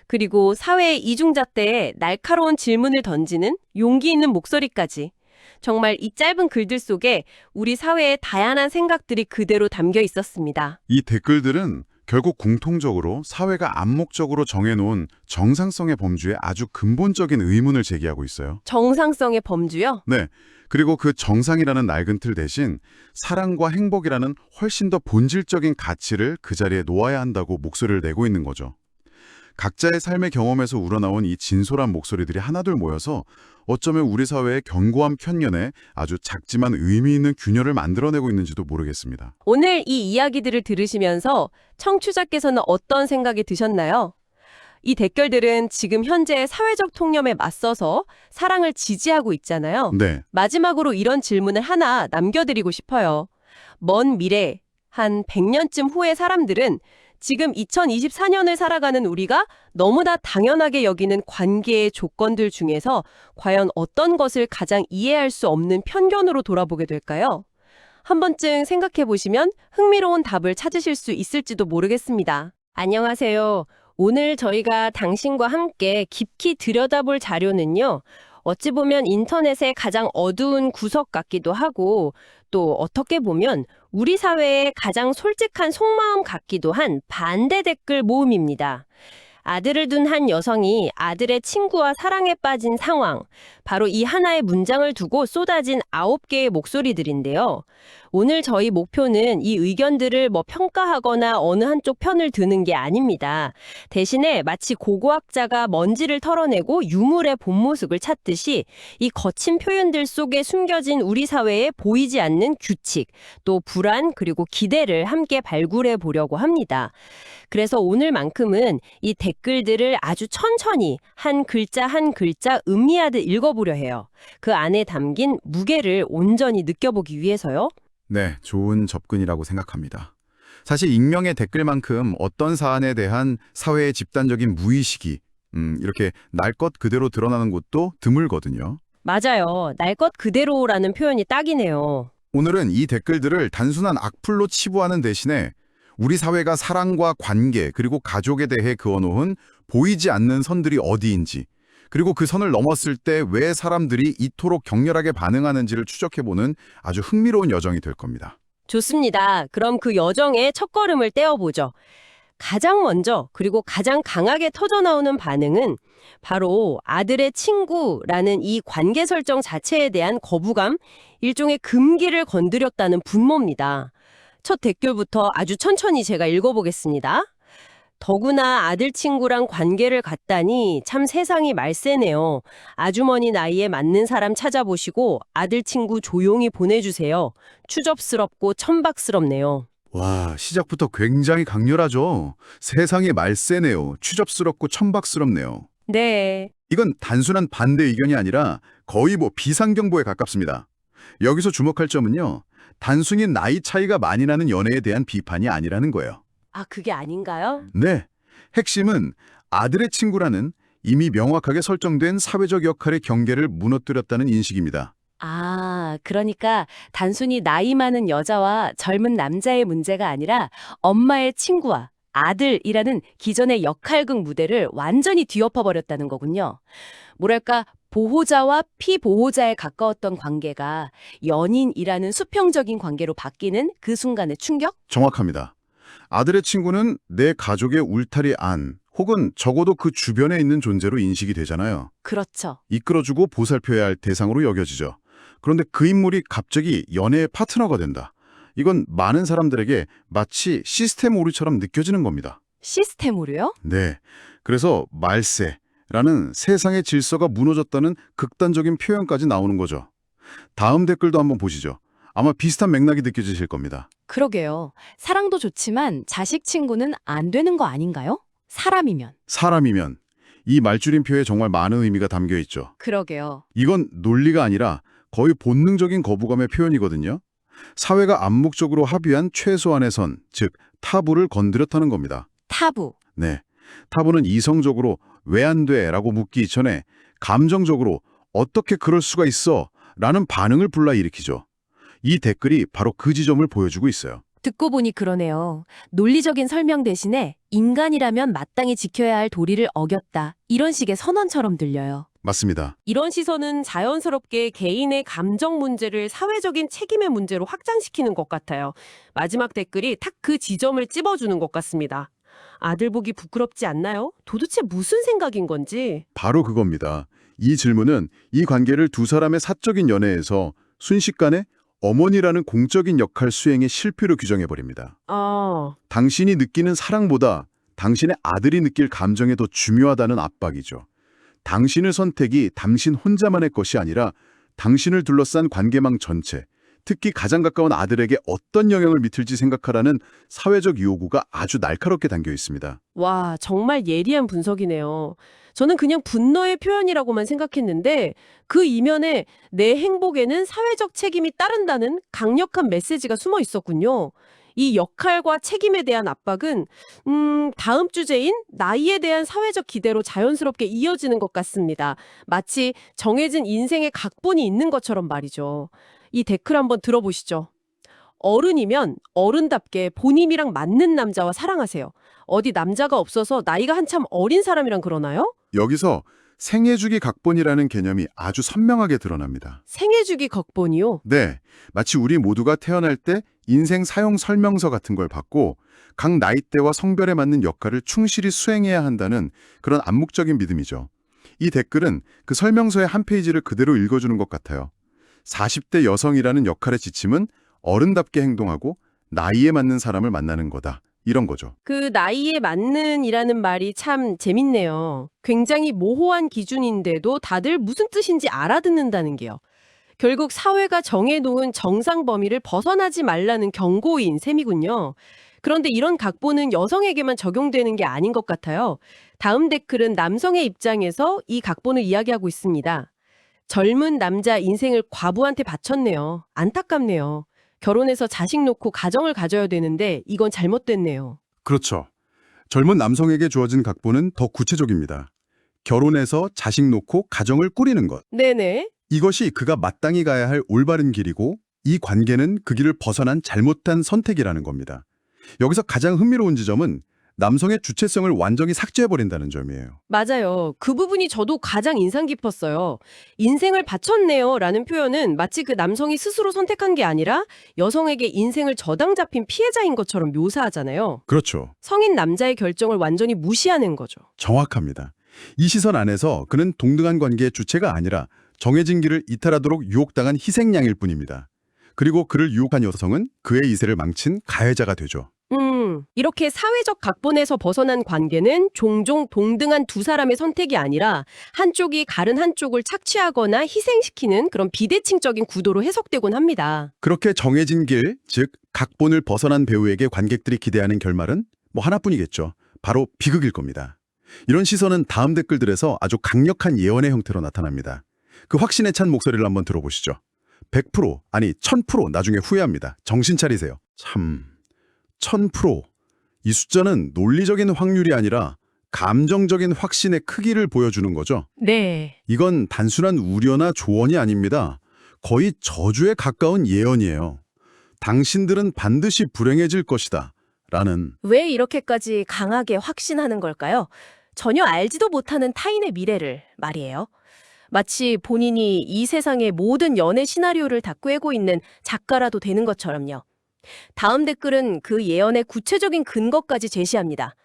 그리고 사회의 이중잣대에 날카로운 질문을 던지는 용기 있는 목소리까지 정말 이 짧은 글들 속에 우리 사회의 다양한 생각들이 그대로 담겨 있었습니다. 이 댓글들은 결국 공통적으로 사회가 암묵적으로 정해놓은 정상성의 범주에 아주 근본적인 의문을 제기하고 있어요. 정상성의 범주요? 네. 그리고 그 정상이라는 낡은 틀 대신 사랑과 행복이라는 훨씬 더 본질적인 가치를 그 자리에 놓아야 한다고 목소리를 내고 있는 거죠. 각자의 삶의 경험에서 우러나온 이 진솔한 목소리들이 하나둘 모여서 어쩌면 우리 사회의 견고한 편견에 아주 작지만 의미 있는 균열을 만들어내고 있는지도 모르겠습니다. 오늘 이 이야기들을 들으시면서 청취자께서는 어떤 생각이 드셨나요? 이 댓글들은 지금 현재의 사회적 통념에 맞서서 사랑을 지지하고 있잖아요. 네, 마지막으로 이런 질문을 하나 남겨드리고 싶어요. 먼 미래, 한 100년쯤 후의 사람들은 지금 2024년을 살아가는 우리가 너무나 당연하게 여기는 관계의 조건들 중에서 과연 어떤 것을 가장 이해할 수 없는 편견으로 돌아보게 될까요? 한 번쯤 생각해 보시면 흥미로운 답을 찾으실 수 있을지도 모르겠습니다. 안녕하세요. 오늘 저희가 당신과 함께 깊이 들여다볼 자료는요. 어찌 보면 인터넷의 가장 어두운 구석 같기도 하고 또 어떻게 보면 우리 사회의 가장 솔직한 속마음 같기도 한 반대 댓글 모음입니다. 아들을 둔 한 여성이 아들의 친구와 사랑에 빠진 상황, 바로 이 하나의 문장을 두고 쏟아진 9개의 목소리들인데요. 오늘 저희 목표는 이 의견들을 평가하거나 어느 한쪽 편을 드는 게 아닙니다. 대신에 마치 고고학자가 먼지를 털어내고 유물의 본 모습을 찾듯이 이 거친 표현들 속에 숨겨진 우리 사회에 보이지 않는 규칙, 또 불안 그리고 기대를 함께 발굴해 보려고 합니다. 그래서 오늘만큼은 이 댓글들을 아주 천천히 한 글자 한 글자 음미하듯 읽어보려 해요. 그 안에 담긴 무게를 온전히 느껴보기 위해서요. 네, 좋은 접근이라고 생각합니다. 사실 익명의 댓글만큼 어떤 사안에 대한 사회의 집단적인 무의식이 이렇게 날 것 그대로 드러나는 곳도 드물거든요. 맞아요. 날 것 그대로라는 표현이 딱이네요. 오늘은 이 댓글들을 단순한 악플로 치부하는 대신에 우리 사회가 사랑과 관계 그리고 가족에 대해 그어놓은 보이지 않는 선들이 어디인지, 그리고 그 선을 넘었을 때 왜 사람들이 이토록 격렬하게 반응하는지를 추적해보는 아주 흥미로운 여정이 될 겁니다. 좋습니다. 그럼 그 여정의 첫걸음을 떼어보죠. 가장 먼저 그리고 가장 강하게 터져나오는 반응은 바로 아들의 친구라는 이 관계 설정 자체에 대한 거부감, 일종의 금기를 건드렸다는 분모입니다. 첫 댓글부터 아주 천천히 제가 읽어보겠습니다. 더구나 아들 친구랑 관계를 갖다니 참 세상이 말세네요. 아주머니 나이에 맞는 사람 찾아보시고 아들 친구 조용히 보내주세요. 추접스럽고 천박스럽네요. 와, 시작부터 굉장히 강렬하죠. 세상의 말세네요. 추접스럽고 천박스럽네요. 네. 이건 단순한 반대 의견이 아니라 거의 비상경보에 가깝습니다. 여기서 주목할 점은요, 단순히 나이 차이가 많이 나는 연애에 대한 비판이 아니라는 거예요. 아, 그게 아닌가요? 네, 핵심은 아들의 친구라는 이미 명확하게 설정된 사회적 역할의 경계를 무너뜨렸다는 인식입니다. 아, 그러니까 단순히 나이 많은 여자와 젊은 남자의 문제가 아니라 엄마의 친구와 아들이라는 기존의 역할극 무대를 완전히 뒤엎어버렸다는 거군요. 뭐랄까, 보호자와 피보호자에 가까웠던 관계가 연인이라는 수평적인 관계로 바뀌는 그 순간의 충격? 정확합니다. 아들의 친구는 내 가족의 울타리 안, 혹은 적어도 그 주변에 있는 존재로 인식이 되잖아요. 그렇죠. 이끌어주고 보살펴야 할 대상으로 여겨지죠. 그런데 그 인물이 갑자기 연애의 파트너가 된다. 이건 많은 사람들에게 마치 시스템 오류처럼 느껴지는 겁니다. 시스템 오류요? 네. 그래서 말세라는 세상의 질서가 무너졌다는 극단적인 표현까지 나오는 거죠. 다음 댓글도 한번 보시죠. 아마 비슷한 맥락이 느껴지실 겁니다. 그러게요. 사랑도 좋지만 자식 친구는 안 되는 거 아닌가요? 사람이면. 사람이면 이 말줄임표에 정말 많은 의미가 담겨 있죠. 그러게요. 이건 논리가 아니라 거의 본능적인 거부감의 표현이거든요. 사회가 암묵적으로 합의한 최소한의 선, 즉 타부를 건드렸다는 겁니다. 타부. 네, 타부는 이성적으로 왜 안 돼? 라고 묻기 이전에 감정적으로 어떻게 그럴 수가 있어? 라는 반응을 불러일으키죠. 이 댓글이 바로 그 지점을 보여주고 있어요. 듣고 보니 그러네요. 논리적인 설명 대신에 인간이라면 마땅히 지켜야 할 도리를 어겼다. 이런 식의 선언처럼 들려요. 맞습니다. 이런 시선은 자연스럽게 개인의 감정 문제를 사회적인 책임의 문제로 확장시키는 것 같아요. 마지막 댓글이 탁 그 지점을 찝어주는 것 같습니다. 아들 보기 부끄럽지 않나요? 도대체 무슨 생각인 건지. 바로 그겁니다. 이 질문은 이 관계를 두 사람의 사적인 연애에서 순식간에 어머니라는 공적인 역할 수행의 실패로 규정해버립니다. 당신이 느끼는 사랑보다 당신의 아들이 느낄 감정이 더 중요하다는 압박이죠. 당신의 선택이 당신 혼자만의 것이 아니라 당신을 둘러싼 관계망 전체, 특히 가장 가까운 아들에게 어떤 영향을 미칠지 생각하라는 사회적 요구가 아주 날카롭게 담겨 있습니다. 와, 정말 예리한 분석이네요. 저는 그냥 분노의 표현이라고만 생각했는데 그 이면에 내 행복에는 사회적 책임이 따른다는 강력한 메시지가 숨어 있었군요. 이 역할과 책임에 대한 압박은 다음 주제인 나이에 대한 사회적 기대로 자연스럽게 이어지는 것 같습니다. 마치 정해진 인생의 각본이 있는 것처럼 말이죠. 이 댓글 한번 들어보시죠. 어른이면 어른답게 본인이랑 맞는 남자와 사랑하세요. 어디 남자가 없어서 나이가 한참 어린 사람이랑 그러나요? 여기서 생애주기 각본이라는 개념이 아주 선명하게 드러납니다. 생애주기 각본이요? 네, 마치 우리 모두가 태어날 때 인생 사용 설명서 같은 걸 받고 각 나이대와 성별에 맞는 역할을 충실히 수행해야 한다는 그런 암묵적인 믿음이죠. 이 댓글은 그 설명서의 한 페이지를 그대로 읽어주는 것 같아요. 40대 여성이라는 역할의 지침은 어른답게 행동하고 나이에 맞는 사람을 만나는 거다. 이런 거죠. 그 나이에 맞는 이라는 말이 참 재밌네요. 굉장히 모호한 기준인데도 다들 무슨 뜻인지 알아듣는다는 게요. 결국 사회가 정해놓은 정상 범위를 벗어나지 말라는 경고인 셈이군요. 그런데 이런 각본은 여성에게만 적용되는 게 아닌 것 같아요. 다음 댓글은 남성의 입장에서 이 각본을 이야기하고 있습니다. 젊은 남자 인생을 과부한테 바쳤네요. 안타깝네요. 결혼해서 자식 놓고 가정을 가져야 되는데 이건 잘못됐네요. 그렇죠. 젊은 남성에게 주어진 각본은 더 구체적입니다. 결혼해서 자식 놓고 가정을 꾸리는 것. 네네. 이것이 그가 마땅히 가야 할 올바른 길이고 이 관계는 그 길을 벗어난 잘못한 선택이라는 겁니다. 여기서 가장 흥미로운 지점은 남성의 주체성을 완전히 삭제해버린다는 점이에요. 맞아요. 그 부분이 저도 가장 인상 깊었어요. 인생을 바쳤네요 라는 표현은 마치 그 남성이 스스로 선택한 게 아니라 여성에게 인생을 저당 잡힌 피해자인 것처럼 묘사하잖아요. 그렇죠. 성인 남자의 결정을 완전히 무시하는 거죠. 정확합니다. 이 시선 안에서 그는 동등한 관계의 주체가 아니라 정해진 길을 이탈하도록 유혹당한 희생양일 뿐입니다. 그리고 그를 유혹한 여성은 그의 이세를 망친 가해자가 되죠. 이렇게 사회적 각본에서 벗어난 관계는 종종 동등한 두 사람의 선택이 아니라 한쪽이 다른 한쪽을 착취하거나 희생시키는 그런 비대칭적인 구도로 해석되곤 합니다. 그렇게 정해진 길, 즉 각본을 벗어난 배우에게 관객들이 기대하는 결말은 뭐 하나뿐이겠죠. 바로 비극일 겁니다. 이런 시선은 다음 댓글들에서 아주 강력한 예언의 형태로 나타납니다. 그 확신에 찬 목소리를 한번 들어보시죠. 100%, 아니 1000% 나중에 후회합니다. 정신 차리세요. 참, 1000%. 이 숫자는 논리적인 확률이 아니라 감정적인 확신의 크기를 보여주는 거죠. 네. 이건 단순한 우려나 조언이 아닙니다. 거의 저주에 가까운 예언이에요. 당신들은 반드시 불행해질 것이다. 라는. 왜 이렇게까지 강하게 확신하는 걸까요? 전혀 알지도 못하는 타인의 미래를 말이에요. 마치 본인이 이 세상의 모든 연애 시나리오를 다 꿰고 있는 작가라도 되는 것처럼요. 다음 댓글은 그 예언의 구체적인 근거까지 제시합니다.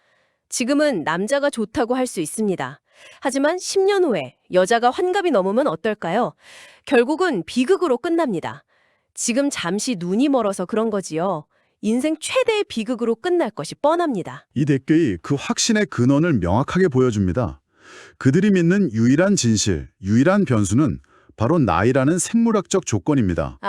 지금은 남자가 좋다고 할 수 있습니다. 하지만 10년 후에 여자가 환갑이 넘으면 어떨까요? 결국은 비극으로 끝납니다. 지금 잠시 눈이 멀어서 그런 거지요. 인생 최대의 비극으로 끝날 것이 뻔합니다. 이 댓글이 그 확신의 근원을 명확하게 보여줍니다. 그들이 믿는 유일한 진실, 유일한 변수는 바로 나이라는 생물학적 조건입니다.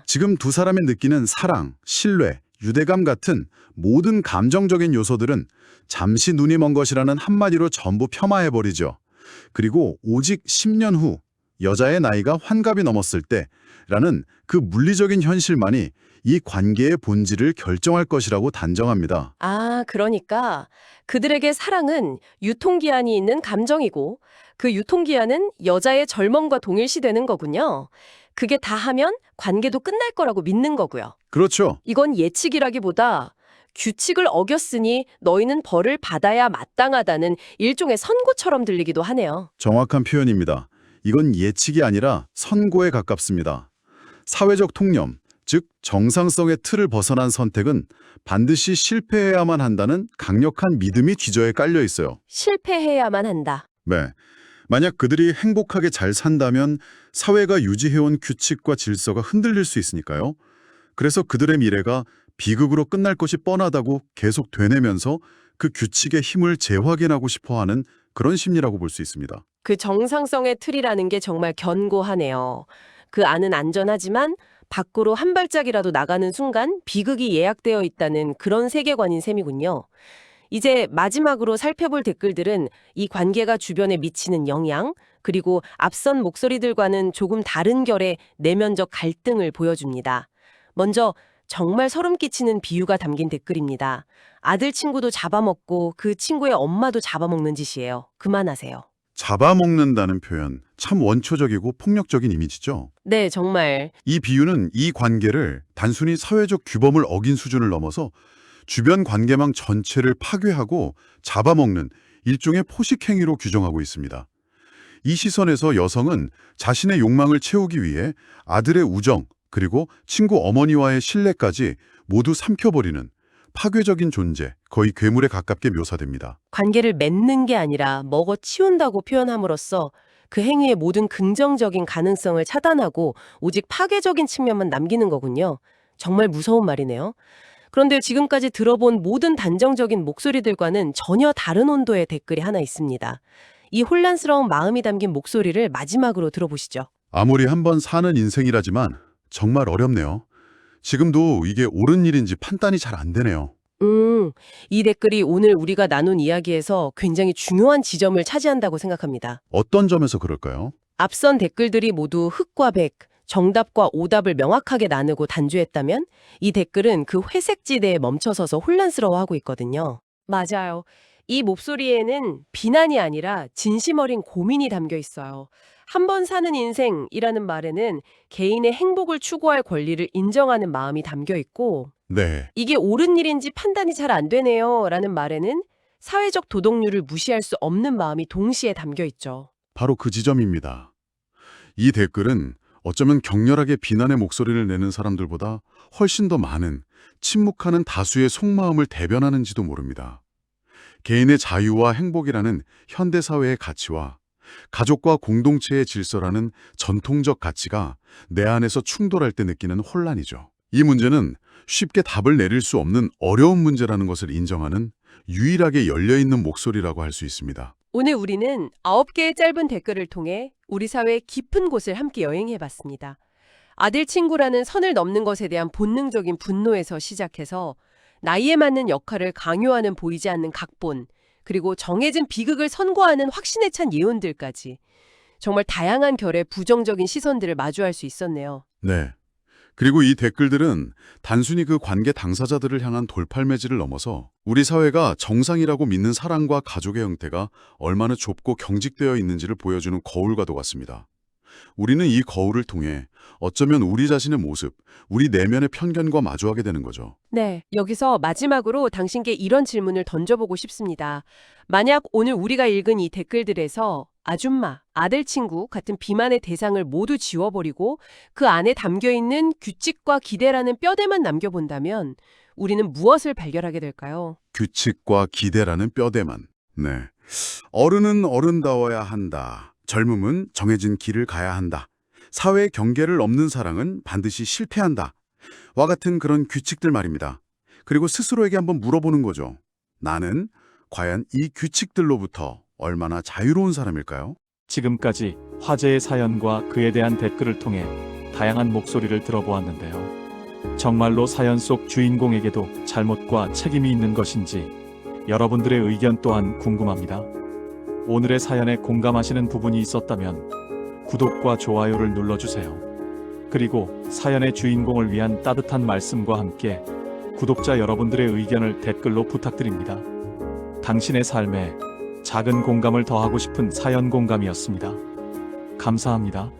지금 두 사람이 느끼는 사랑, 신뢰, 유대감 같은 모든 감정적인 요소들은 잠시 눈이 먼 것이라는 한마디로 전부 폄하해버리죠. 그리고 오직 10년 후 여자의 나이가 환갑이 넘었을 때라는 그 물리적인 현실만이 이 관계의 본질을 결정할 것이라고 단정합니다. 그러니까 그들에게 사랑은 유통기한이 있는 감정이고 그 유통기한은 여자의 젊음과 동일시되는 거군요. 그게 다 하면 관계도 끝날 거라고 믿는 거고요. 그렇죠. 이건 예측이라기보다 규칙을 어겼으니 너희는 벌을 받아야 마땅하다는 일종의 선고처럼 들리기도 하네요. 정확한 표현입니다. 이건 예측이 아니라 선고에 가깝습니다. 사회적 통념, 즉 정상성의 틀을 벗어난 선택은 반드시 실패해야만 한다는 강력한 믿음이 기저에 깔려 있어요. 실패해야만 한다. 네. 만약 그들이 행복하게 잘 산다면 사회가 유지해온 규칙과 질서가 흔들릴 수 있으니까요. 그래서 그들의 미래가 비극으로 끝날 것이 뻔하다고 계속 되뇌면서 그 규칙의 힘을 재확인하고 싶어하는 그런 심리라고 볼 수 있습니다. 그 정상성의 틀이라는 게 정말 견고하네요. 그 안은 안전하지만 밖으로 한 발짝이라도 나가는 순간 비극이 예약되어 있다는 그런 세계관인 셈이군요. 이제 마지막으로 살펴볼 댓글들은 이 관계가 주변에 미치는 영향, 그리고 앞선 목소리들과는 조금 다른 결의 내면적 갈등을 보여줍니다. 먼저 정말 소름 끼치는 비유가 담긴 댓글입니다. 아들 친구도 잡아먹고 그 친구의 엄마도 잡아먹는 짓이에요. 그만하세요. 잡아먹는다는 표현, 참 원초적이고 폭력적인 이미지죠. 네, 정말. 이 비유는 이 관계를 단순히 사회적 규범을 어긴 수준을 넘어서 주변 관계망 전체를 파괴하고 잡아먹는 일종의 포식행위로 규정하고 있습니다. 이 시선에서 여성은 자신의 욕망을 채우기 위해 아들의 우정, 그리고 친구 어머니와의 신뢰까지 모두 삼켜버리는 파괴적인 존재, 거의 괴물에 가깝게 묘사됩니다. 관계를 맺는 게 아니라 먹어 치운다고 표현함으로써 그 행위의 모든 긍정적인 가능성을 차단하고 오직 파괴적인 측면만 남기는 거군요. 정말 무서운 말이네요. 그런데 지금까지 들어본 모든 단정적인 목소리들과는 전혀 다른 온도의 댓글이 하나 있습니다. 이 혼란스러운 마음이 담긴 목소리를 마지막으로 들어보시죠. 아무리 한번 사는 인생이라지만 정말 어렵네요. 지금도 이게 옳은 일인지 판단이 잘 안 되네요. 이 댓글이 오늘 우리가 나눈 이야기에서 굉장히 중요한 지점을 차지한다고 생각합니다. 어떤 점에서 그럴까요? 앞선 댓글들이 모두 흑과 백, 정답과 오답을 명확하게 나누고 단죄했다면 이 댓글은 그 회색지대에 멈춰서서 혼란스러워하고 있거든요. 맞아요. 이 목소리에는 비난이 아니라 진심 어린 고민이 담겨 있어요. 한 번 사는 인생이라는 말에는 개인의 행복을 추구할 권리를 인정하는 마음이 담겨 있고, 네. 이게 옳은 일인지 판단이 잘 안 되네요 라는 말에는 사회적 도덕률을 무시할 수 없는 마음이 동시에 담겨 있죠. 바로 그 지점입니다. 이 댓글은 어쩌면 격렬하게 비난의 목소리를 내는 사람들보다 훨씬 더 많은 침묵하는 다수의 속마음을 대변하는지도 모릅니다. 개인의 자유와 행복이라는 현대사회의 가치와 가족과 공동체의 질서라는 전통적 가치가 내 안에서 충돌할 때 느끼는 혼란이죠. 이 문제는 쉽게 답을 내릴 수 없는 어려운 문제라는 것을 인정하는 유일하게 열려있는 목소리라고 할 수 있습니다. 오늘 우리는 9개의 짧은 댓글을 통해 우리 사회의 깊은 곳을 함께 여행해봤습니다. 아들 친구라는 선을 넘는 것에 대한 본능적인 분노에서 시작해서 나이에 맞는 역할을 강요하는 보이지 않는 각본, 그리고 정해진 비극을 선고하는 확신에 찬 예언들까지 정말 다양한 결의 부정적인 시선들을 마주할 수 있었네요. 네. 그리고 이 댓글들은 단순히 그 관계 당사자들을 향한 돌팔매질을 넘어서 우리 사회가 정상이라고 믿는 사랑과 가족의 형태가 얼마나 좁고 경직되어 있는지를 보여주는 거울과도 같습니다. 우리는 이 거울을 통해 어쩌면 우리 자신의 모습, 우리 내면의 편견과 마주하게 되는 거죠. 네, 여기서 마지막으로 당신께 이런 질문을 던져보고 싶습니다. 만약 오늘 우리가 읽은 이 댓글들에서 아줌마, 아들 친구 같은 비만의 대상을 모두 지워버리고 그 안에 담겨있는 규칙과 기대라는 뼈대만 남겨본다면 우리는 무엇을 발견하게 될까요? 규칙과 기대라는 뼈대만. 네. 어른은 어른다워야 한다. 젊음은 정해진 길을 가야 한다. 사회의 경계를 넘는 사랑은 반드시 실패한다. 와 같은 그런 규칙들 말입니다. 그리고 스스로에게 한번 물어보는 거죠. 나는 과연 이 규칙들로부터 얼마나 자유로운 사람일까요? 지금까지 화제의 사연과 그에 대한 댓글을 통해 다양한 목소리를 들어보았는데요. 정말로 사연 속 주인공에게도 잘못과 책임이 있는 것인지 여러분들의 의견 또한 궁금합니다. 오늘의 사연에 공감하시는 부분이 있었다면 구독과 좋아요를 눌러주세요. 그리고 사연의 주인공을 위한 따뜻한 말씀과 함께 구독자 여러분들의 의견을 댓글로 부탁드립니다. 당신의 삶에 작은 공감을 더하고 싶은 사연 공감이었습니다. 감사합니다.